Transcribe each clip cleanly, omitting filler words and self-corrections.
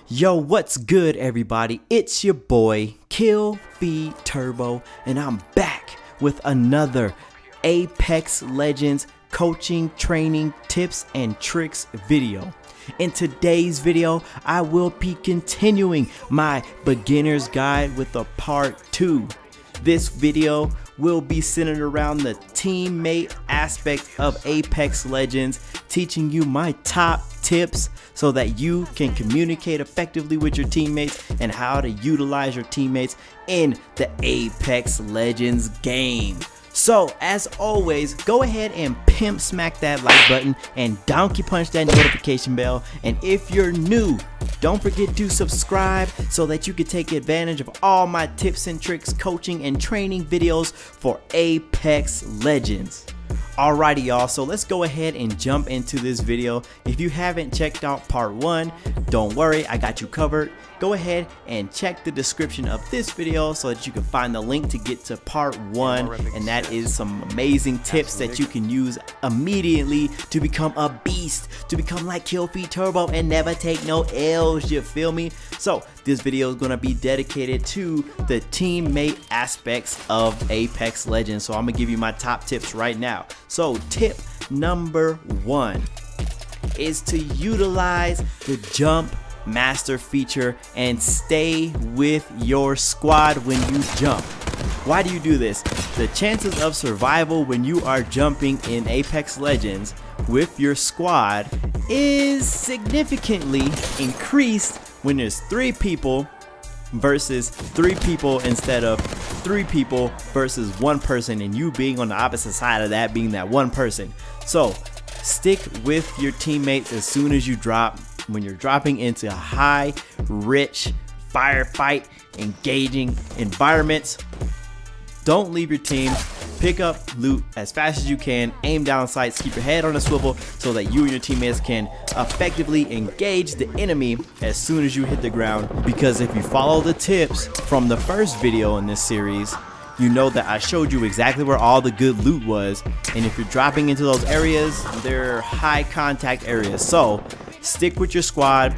Yo, what's good everybody? It's your boy Kill Feed Turbo, and I'm back with another Apex Legends coaching, training, tips and tricks video. In today's video, I will be continuing my beginner's guide with a part 2. This video will be centered around the teammate aspect of Apex Legends, teaching you my top tips so that you can communicate effectively with your teammates and how to utilize your teammates in the Apex Legends game. So as always, go ahead and pimp smack that like button and donkey punch that notification bell. And if you're new, don't forget to subscribe so that you can take advantage of all my tips and tricks, coaching and training videos for Apex Legends. Alrighty y'all, so let's go ahead and jump into this video. If you haven't checked out part 1, don't worry, I got you covered. Go ahead and check the description of this video so that you can find the link to get to part 1, and that is some amazing tips that you can use immediately to become a beast, to become like Kill Feed Turbo and never take no L's, you feel me? So this video is going to be dedicated to the teammate aspects of Apex Legends, so I'm going to give you my top tips right now. So tip number 1 is to utilize the jump master feature and stay with your squad when you jump. Why do you do this? The chances of survival when you are jumping in Apex Legends with your squad is significantly increased when there's 3 people versus 3 people instead of 3 people versus 1 person, and you being on the opposite side of that, being that 1 person. So stick with your teammates as soon as you drop. When you're dropping into high, rich, firefight, engaging environments, don't leave your team. Pick up loot as fast as you can, aim down sights, keep your head on a swivel so that you and your teammates can effectively engage the enemy as soon as you hit the ground. Because if you follow the tips from the first video in this series, you know that I showed you exactly where all the good loot was, and if you're dropping into those areas, they're high contact areas. So stick with your squad,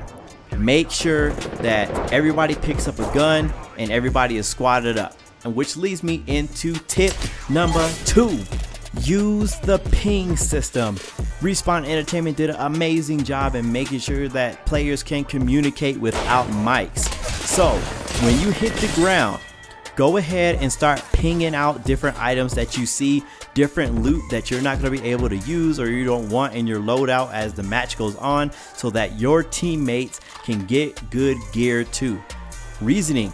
make sure that everybody picks up a gun and everybody is squatted up. And which leads me into tip number 2. Use the ping system. Respawn Entertainment did an amazing job in making sure that players can communicate without mics. So when you hit the ground, go ahead and start pinging out different items that you see, different loot that you're not going to be able to use or you don't want in your loadout as the match goes on, so that your teammates can get good gear too. Reasoning: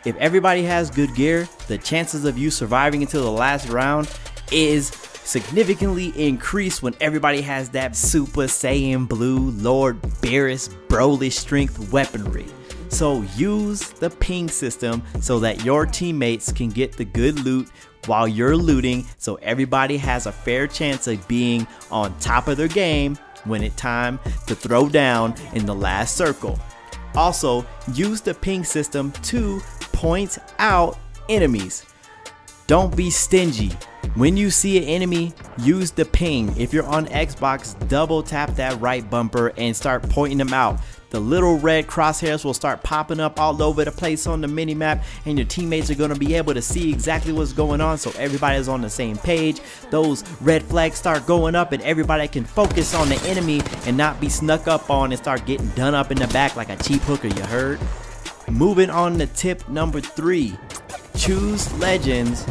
if everybody has good gear, the chances of you surviving until the last round is significantly increased when everybody has that Super Saiyan Blue Lord Beerus Broly strength weaponry. So use the ping system so that your teammates can get the good loot while you're looting, so everybody has a fair chance of being on top of their game when it's time to throw down in the last circle. Also, use the ping system to point out enemies. Don't be stingy. When you see an enemy, use the ping. If you're on Xbox, double tap that right bumper and start pointing them out. The little red crosshairs will start popping up all over the place on the minimap, and your teammates are going to be able to see exactly what's going on, so everybody's on the same page. Those red flags start going up and everybody can focus on the enemy and not be snuck up on and start getting done up in the back like a cheap hooker, you heard? Moving on to tip number 3. Choose legends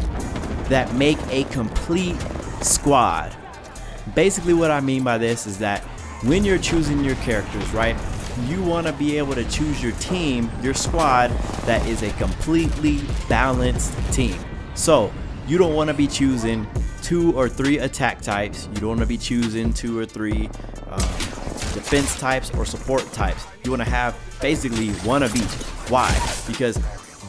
that make a complete squad. Basically what I mean by this is that when you're choosing your characters, right, you want to be able to choose your team, your squad, that is a completely balanced team. So you don't want to be choosing 2 or 3 attack types. You don't want to be choosing 2 or 3 defense types or support types. You want to have basically 1 of each. Why? Because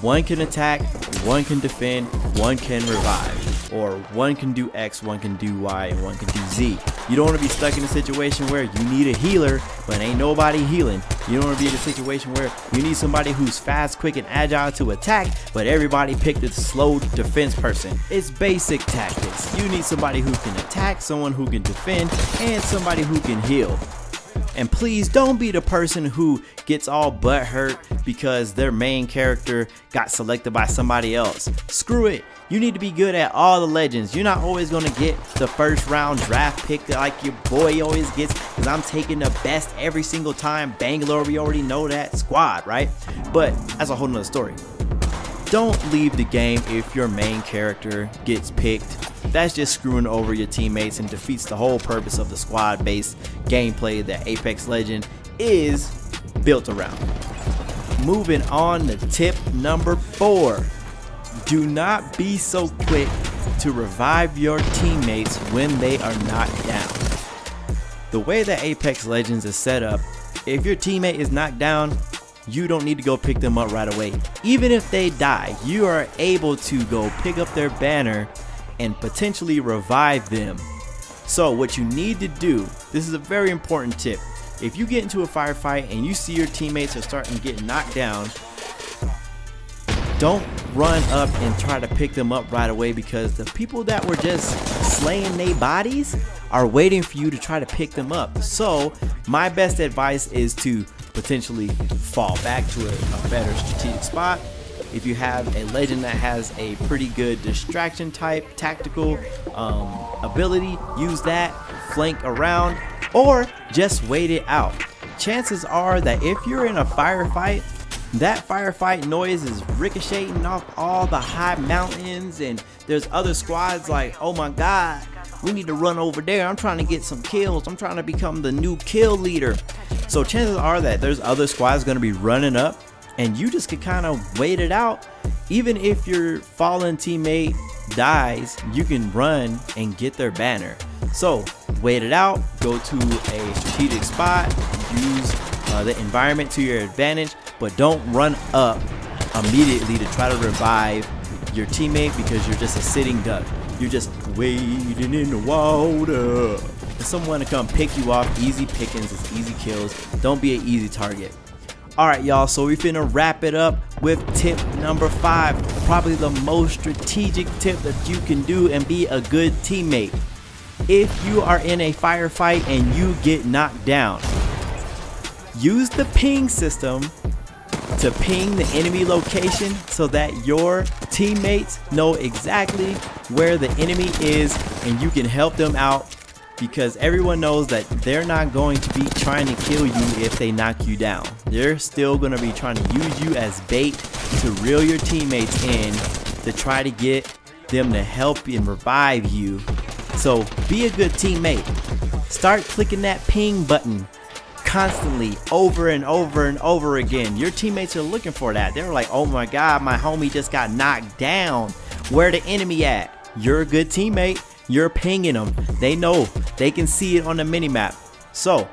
1 can attack, 1 can defend, 1 can revive. or one can do X, one can do Y, and one can do Z. You don't want to be stuck in a situation where you need a healer, but ain't nobody healing. You don't want to be in a situation where you need somebody who's fast, quick, and agile to attack, but everybody picked a slow defense person. It's basic tactics. You need somebody who can attack, someone who can defend, and somebody who can heal. And please don't be the person who gets all butthurt because their main character got selected by somebody else. Screw it. You need to be good at all the legends. You're not always going to get the first round draft pick like your boy always gets, because I'm taking the best every single time. Bangalore, we already know that squad, right? But that's a whole nother story. Don't leave the game if your main character gets picked. That's just screwing over your teammates and defeats the whole purpose of the squad-based gameplay that Apex Legends is built around. Moving on to tip number 4. Do not be so quick to revive your teammates when they are knocked down. The way that Apex Legends is set up, if your teammate is knocked down, you don't need to go pick them up right away. Even if they die, you are able to go pick up their banner and potentially revive them. So what you need to do, this is a very important tip. If you get into a firefight and you see your teammates are starting to get knocked down, don't run up and try to pick them up right away, because the people that were just slaying their bodies are waiting for you to try to pick them up. So my best advice is to potentially fall back to a better strategic spot. If you have a legend that has a pretty good distraction type tactical ability, use that, flank around, or just wait it out. Chances are that if you're in a firefight, that firefight noise is ricocheting off all the high mountains, and there's other squads like, oh my god, we need to run over there, I'm trying to get some kills, I'm trying to become the new kill leader. So chances are that there's other squads going to be running up, and you just could kind of wait it out. Even if your fallen teammate dies, you can run and get their banner. So wait it out, go to a strategic spot, use the environment to your advantage, but don't run up immediately to try to revive your teammate because you're just a sitting duck. You're just wading in the water. For someone to come pick you off, easy pickings, it's easy kills. Don't be an easy target. Alright y'all, so we're finna wrap it up with tip number 5. Probably the most strategic tip that you can do and be a good teammate. If you are in a firefight and you get knocked down, use the ping system to ping the enemy location so that your teammates know exactly where the enemy is and you can help them out, because everyone knows that they're not going to be trying to kill you if they knock you down. They're still going to be trying to use you as bait to reel your teammates in to try to get them to help and revive you. So be a good teammate. Start clicking that ping button constantly, over and over and over again. Your teammates are looking for that. They're like, oh my god, my homie just got knocked down. Where the enemy at? You're a good teammate. You're pinging them. They know. They can see it on the minimap. So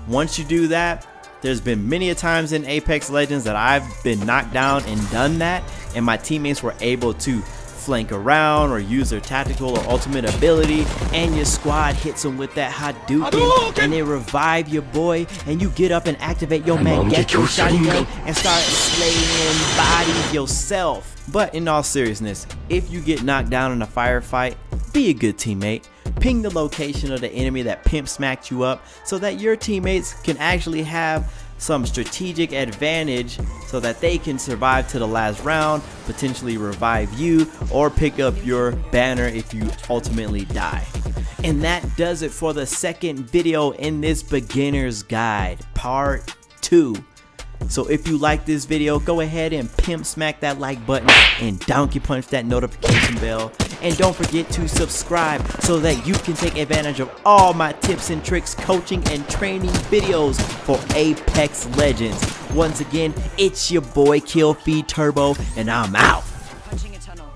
once you do that, there's been many a times in Apex Legends that I've been knocked down and done that, and my teammates were able to flank around or use their tactical or ultimate ability, and your squad hits them with that Hadouken, and they revive your boy, and you get up and activate your Mangekyou shotgun and start slaying bodies yourself. But in all seriousness, if you get knocked down in a firefight, be a good teammate. Ping the location of the enemy that pimp smacked you up so that your teammates can actually have some strategic advantage so that they can survive to the last round, potentially revive you, or pick up your banner if you ultimately die. And that does it for the second video in this beginner's guide, part 2. So if you like this video, go ahead and pimp smack that like button and donkey punch that notification bell. And don't forget to subscribe so that you can take advantage of all my tips and tricks, coaching and training videos for Apex Legends. Once again, it's your boy Kill Feed Turbo, and I'm out. Punching a tunnel.